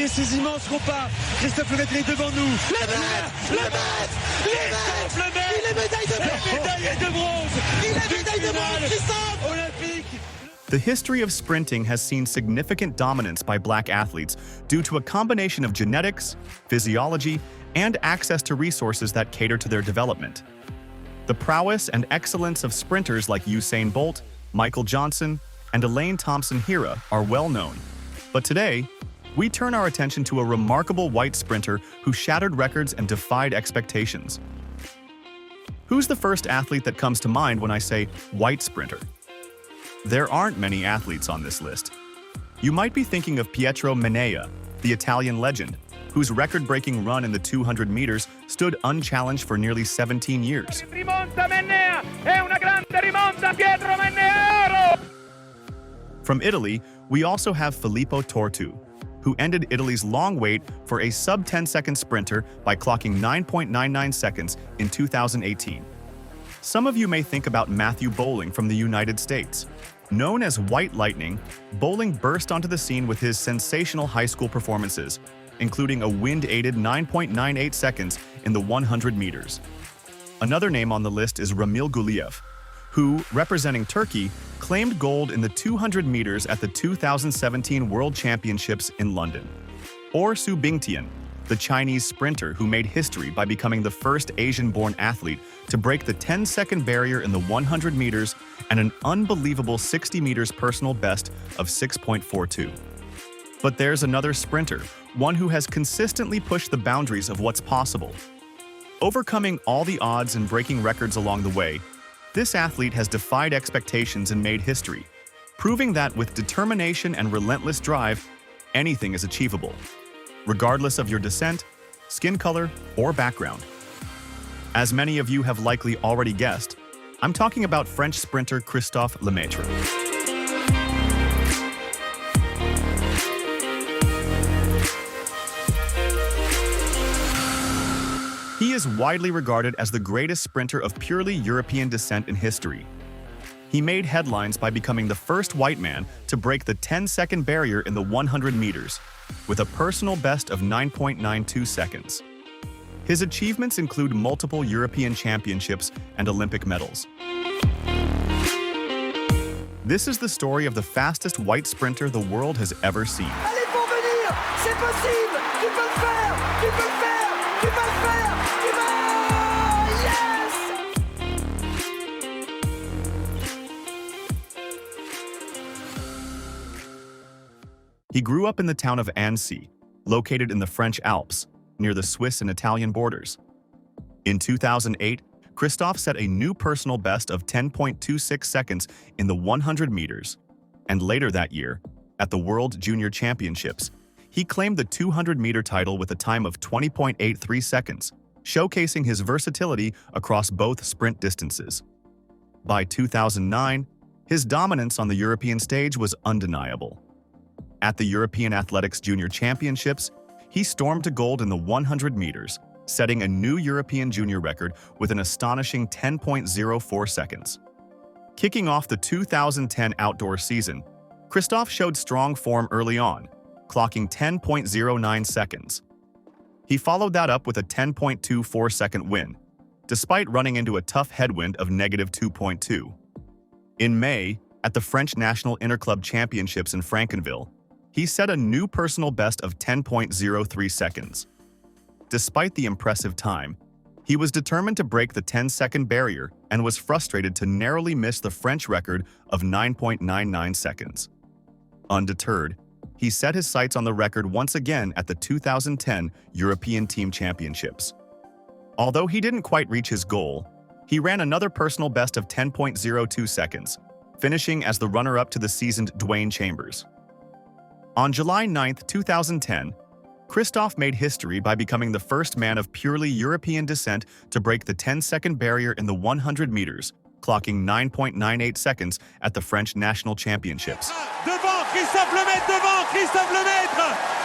voyez ces immenses compas. Christophe Lemaitre est devant nous. Christophe Lemaitre, il est médaille de bronze. Il est médaille de bronze, Christophe olympique. The history of sprinting has seen significant dominance by black athletes due to a combination of genetics, physiology, and access to resources that cater to their development. The prowess and excellence of sprinters like Usain Bolt, Michael Johnson, and Elaine Thompson-Herah are well known. But today, we turn our attention to a remarkable white sprinter who shattered records and defied expectations. Who's the first athlete that comes to mind when I say white sprinter? There aren't many athletes on this list. You might be thinking of Pietro Menea, the Italian legend, whose record-breaking run in the 200 meters stood unchallenged for nearly 17 years. From Italy, we also have Filippo Tortu, who ended Italy's long wait for a sub-10-second sprinter by clocking 9.99 seconds in 2018. Some of you may think about Matthew Boling from the United States. Known as White Lightning, Boling burst onto the scene with his sensational high school performances, including a wind-aided 9.98 seconds in the 100 meters. Another name on the list is Ramil Guliev, who, representing Turkey, claimed gold in the 200 meters at the 2017 World Championships in London. Or Su Bingtian, the Chinese sprinter who made history by becoming the first Asian-born athlete to break the 10-second barrier in the 100 meters and an unbelievable 60 meters personal best of 6.42. But there's another sprinter, one who has consistently pushed the boundaries of what's possible. Overcoming all the odds and breaking records along the way, this athlete has defied expectations and made history, proving that with determination and relentless drive, anything is achievable, regardless of your descent, skin color, or background. As many of you have likely already guessed, I'm talking about French sprinter Christophe Lemaitre. He is widely regarded as the greatest sprinter of purely European descent in history. He made headlines by becoming the first white man to break the 10-second barrier in the 100 meters, with a personal best of 9.92 seconds. His achievements include multiple European championships and Olympic medals. This is the story of the fastest white sprinter the world has ever seen. Allez pour venir, c'est possible, tu peux le faire, tu peux le faire, tu peux le faire, tu vas, yes! He grew up in the town of Annecy, located in the French Alps, near the Swiss and Italian borders. In 2008, Christophe set a new personal best of 10.26 seconds in the 100 meters, and later that year, at the World Junior Championships, he claimed the 200-meter title with a time of 20.83 seconds, showcasing his versatility across both sprint distances. By 2009, his dominance on the European stage was undeniable. At the European Athletics Junior Championships, he stormed to gold in the 100 meters, setting a new European junior record with an astonishing 10.04 seconds. Kicking off the 2010 outdoor season, Christophe showed strong form early on, clocking 10.09 seconds. He followed that up with a 10.24-second win, despite running into a tough headwind of -2.2. In May, at the French National Interclub Championships in Franconville, he set a new personal best of 10.03 seconds. Despite the impressive time, he was determined to break the 10-second barrier and was frustrated to narrowly miss the French record of 9.99 seconds. Undeterred, he set his sights on the record once again at the 2010 European Team Championships. Although he didn't quite reach his goal, he ran another personal best of 10.02 seconds, finishing as the runner-up to the seasoned Dwayne Chambers. On July 9, 2010, Christophe made history by becoming the first man of purely European descent to break the 10-second barrier in the 100 meters, clocking 9.98 seconds at the French National Championships. Devant Christophe Lemaitre,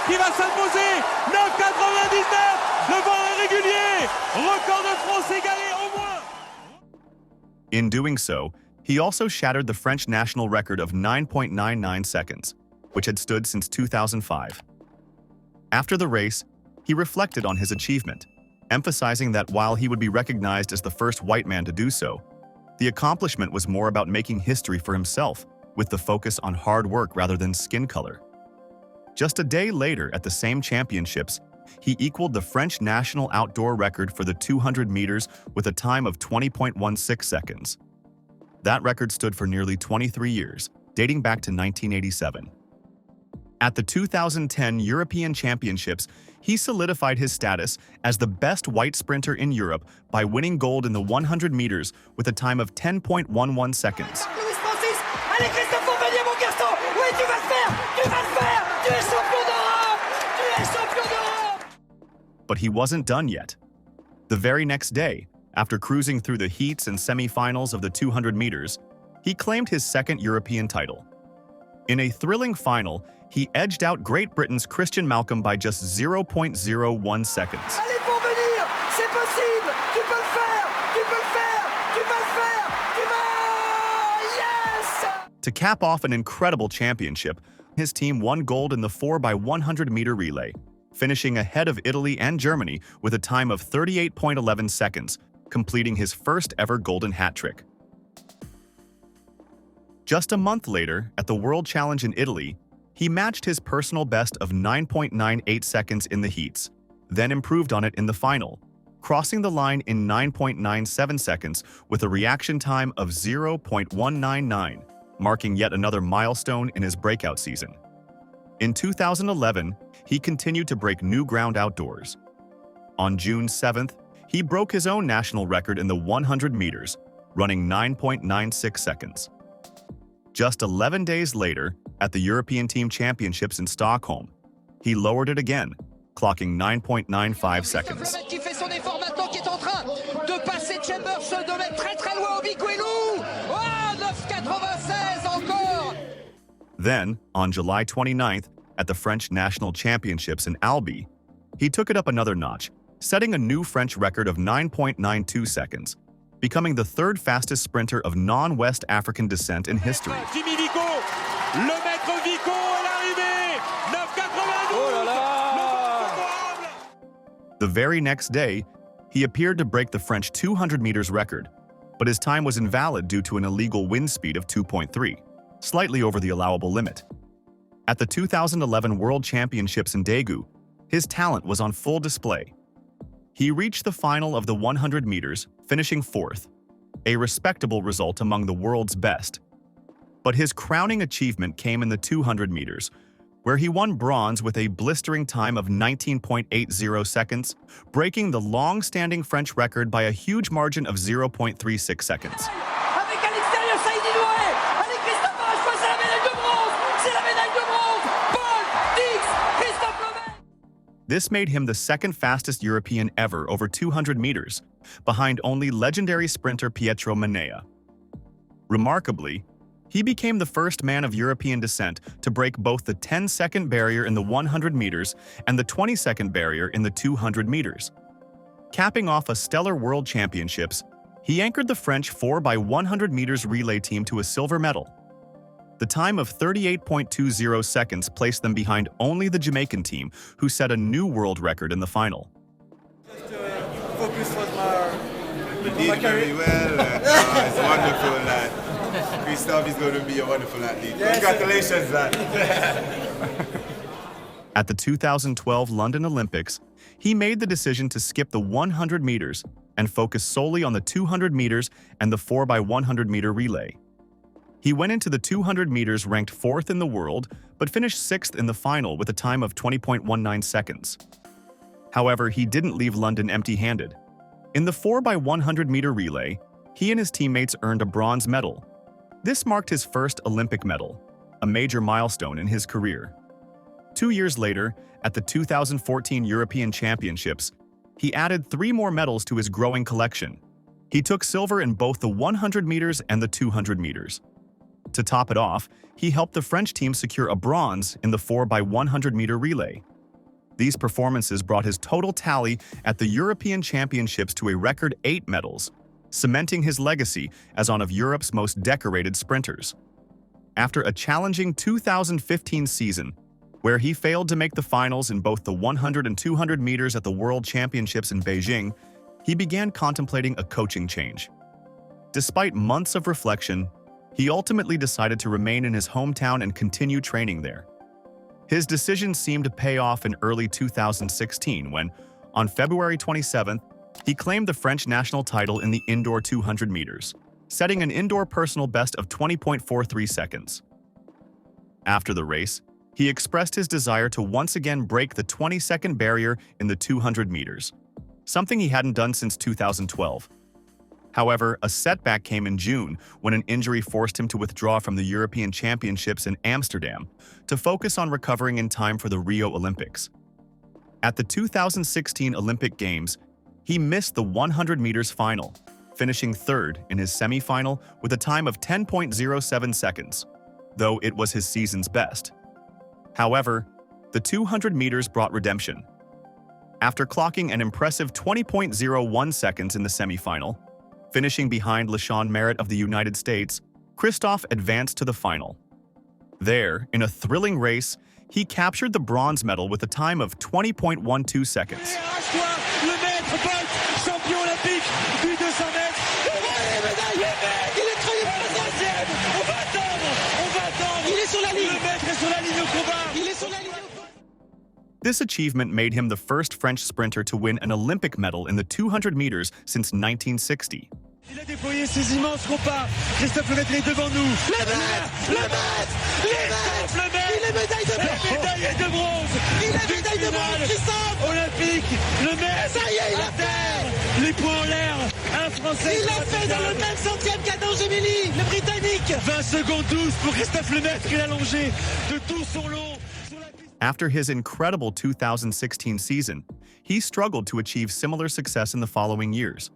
qui va s'imposer 9,99 devant un régulier, record de France égalé au moins. In doing so, he also shattered the French national record of 9.99 seconds, which had stood since 2005. After the race, he reflected on his achievement, emphasizing that while he would be recognized as the first white man to do so, the accomplishment was more about making history for himself, with the focus on hard work rather than skin color. Just a day later, at the same championships, he equaled the French national outdoor record for the 200 meters with a time of 20.16 seconds. That record stood for nearly 23 years, dating back to 1987. At the 2010 European Championships, he solidified his status as the best white sprinter in Europe by winning gold in the 100 meters with a time of 10.11 seconds. Luis Francis, allez Christophe Fournier, mon garçon, oui tu vas le faire, tu vas le faire, tu es champion d'Europe, tu es champion d'Europe. But he wasn't done yet. The very next day, after cruising through the heats and semi-finals of the 200 meters, he claimed his second European title. In a thrilling final, he edged out Great Britain's Christian Malcolm by just 0.01 seconds. Allez Fournier, c'est possible, tu peux le faire, tu peux le faire, tu vas le faire, tu vas, yes! To cap off an incredible championship, his team won gold in the 4x100 meter relay, finishing ahead of Italy and Germany with a time of 38.11 seconds, completing his first ever golden hat trick. Just a month later, at the World Challenge in Italy, he matched his personal best of 9.98 seconds in the heats, then improved on it in the final, crossing the line in 9.97 seconds with a reaction time of 0.199, marking yet another milestone in his breakout season. In 2011, he continued to break new ground outdoors. On June 7th, he broke his own national record in the 100 meters, running 9.96 seconds. Just 11 days later, at the European Team Championships in Stockholm, he lowered it again, clocking 9.95 seconds. Qui fait son effort maintenant, qui est en train de passer Chambers, de mettre très très loin au Biguelou. Oh, 9,96 encore. Then, on July 29th, at the French National Championships in Albi, he took it up another notch, setting a new French record of 9.92 seconds, becoming the third fastest sprinter of non-West African descent in history. Jimmy Vico, le maître Vico est l'arrivée, 9,92. Oh là là. Le vent favorable. The very next day, he appeared to break the French 200 meters record, but his time was invalid due to an illegal wind speed of 2.3, slightly over the allowable limit. At the 2011 World Championships in Daegu, his talent was on full display. He reached the final of the 100 meters, finishing fourth, a respectable result among the world's best. But his crowning achievement came in the 200 meters, where he won bronze with a blistering time of 19.80 seconds, breaking the long-standing French record by a huge margin of 0.36 seconds. Avec à l'extérieur Saïdi Doué, allez Christophe Arrache-toi, c'est la médaille de bronze, c'est la médaille de bronze, Paul Dix, Christophe Lemaitre. This made him the second fastest European ever over 200 meters, behind only legendary sprinter Pietro Manea. Remarkably, he became the first man of European descent to break both the 10-second barrier in the 100 meters and the 20-second barrier in the 200 meters. Capping off a stellar World Championships, he anchored the French 4x100 meters relay team to a silver medal. The time of 38.20 seconds placed them behind only the Jamaican team, who set a new world record in the final. Focus was my You did very well. It's wonderful that Christophe is going to be a wonderful athlete. Yes, Congratulations, lad. At the 2012 London Olympics, he made the decision to skip the 100 meters and focus solely on the 200 meters and the 4x100 meter relay. He went into the 200 meters ranked 4th in the world, but finished 6th in the final with a time of 20.19 seconds. However, he didn't leave London empty-handed. In the 4x100 meter relay, he and his teammates earned a bronze medal. This marked his first Olympic medal, a major milestone in his career. 2 years later, at the 2014 European Championships, he added 3 more medals to his growing collection. He took silver in both the 100 meters and the 200 meters. To top it off, he helped the French team secure a bronze in the 4x100 meter relay. These performances brought his total tally at the European Championships to a record 8 medals, cementing his legacy as one of Europe's most decorated sprinters. After a challenging 2015 season, Where he failed to make the finals in both the 100 and 200 meters at the World Championships in Beijing, he began contemplating a coaching change. Despite months of reflection, he ultimately decided to remain in his hometown and continue training there. His decision seemed to pay off in early 2016 when, on February 27th, he claimed the French national title in the indoor 200 meters, setting an indoor personal best of 20.43 seconds. After the race, he expressed his desire to once again break the 20-second barrier in the 200 meters, something he hadn't done since 2012. However, a setback came in June when an injury forced him to withdraw from the European Championships in Amsterdam to focus on recovering in time for the Rio Olympics. At the 2016 Olympic Games, he missed the 100 meters final, finishing third in his semi-final with a time of 10.07 seconds, though it was his season's best. However, the 200 meters brought redemption. After clocking an impressive 20.01 seconds in the semi-final, finishing behind LaShawn Merritt of the United States, Christophe advanced to the final. There, in a thrilling race, he captured the bronze medal with a time of 20.12 seconds. Le maître Bolt, champion olympique du 200 mètres. Les médailles, il est troisième. On va attendre. Il est sur la ligne. Le maître est sur la ligne au combat. Il est sur la ligne au combat. This achievement made him the first French sprinter to win an Olympic medal in the 200 meters since 1960. Il a déployé ses immenses compas. Christophe Lemaitre est devant nous. Le maître, il est médaille de bronze. Médaille de bronze. Il est médaille de bronze, Christophe. Olympique, le maître. Ça y est, il a fait. Les poings en l'air. Un Français. Il l'a fait dans le même centième qu'Adam Gemili, le Britannique. 20 secondes 12 pour Christophe Lemaitre. Il a longé de tout son long. After his incredible 2016 season, he struggled to achieve similar success in the following years.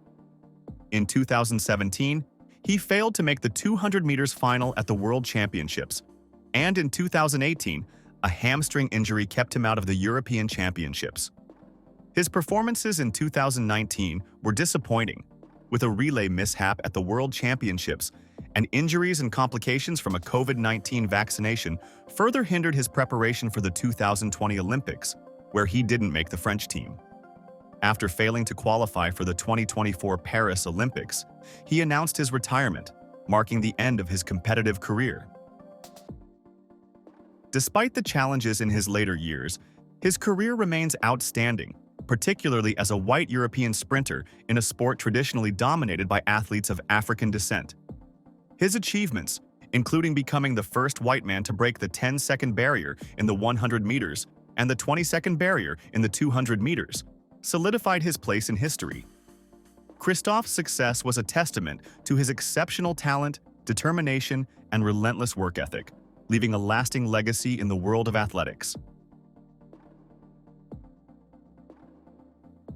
In 2017, he failed to make the 200 meters final at the World Championships, and in 2018, a hamstring injury kept him out of the European Championships. His performances in 2019 were disappointing, with a relay mishap at the World Championships, and injuries and complications from a COVID-19 vaccination further hindered his preparation for the 2020 Olympics, where he didn't make the French team. After failing to qualify for the 2024 Paris Olympics, he announced his retirement, marking the end of his competitive career. Despite the challenges in his later years, his career remains outstanding, particularly as a white European sprinter in a sport traditionally dominated by athletes of African descent. His achievements, including becoming the first white man to break the 10-second barrier in the 100 meters and the 20-second barrier in the 200 meters, solidified his place in history. Christophe's success was a testament to his exceptional talent, determination, and relentless work ethic, leaving a lasting legacy in the world of athletics.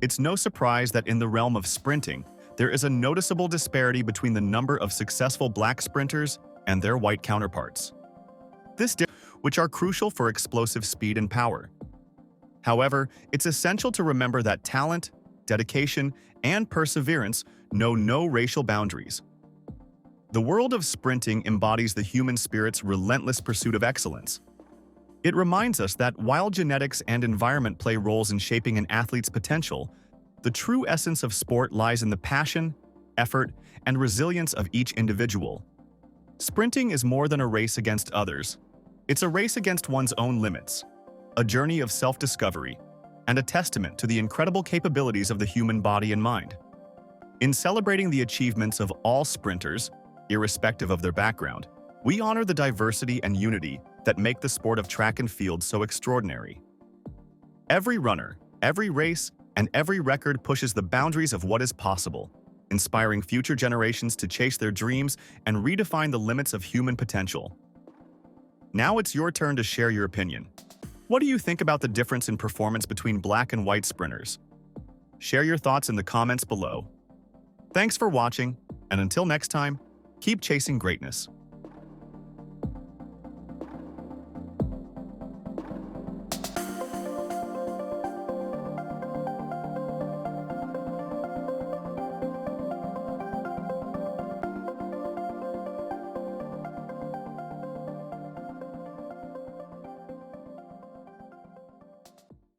It's no surprise that in the realm of sprinting, there is a noticeable disparity between the number of successful black sprinters and their white counterparts. Which are crucial for explosive speed and power. However, it's essential to remember that talent, dedication, and perseverance know no racial boundaries. The world of sprinting embodies the human spirit's relentless pursuit of excellence. It reminds us that while genetics and environment play roles in shaping an athlete's potential, the true essence of sport lies in the passion, effort, and resilience of each individual. Sprinting is more than a race against others. It's a race against one's own limits, a journey of self-discovery, and a testament to the incredible capabilities of the human body and mind. In celebrating the achievements of all sprinters, irrespective of their background, we honor the diversity and unity that make the sport of track and field so extraordinary. Every runner, every race, and every record pushes the boundaries of what is possible, inspiring future generations to chase their dreams and redefine the limits of human potential. Now it's your turn to share your opinion. What do you think about the difference in performance between black and white sprinters? Share your thoughts in the comments below. Thanks for watching, and until next time, keep chasing greatness.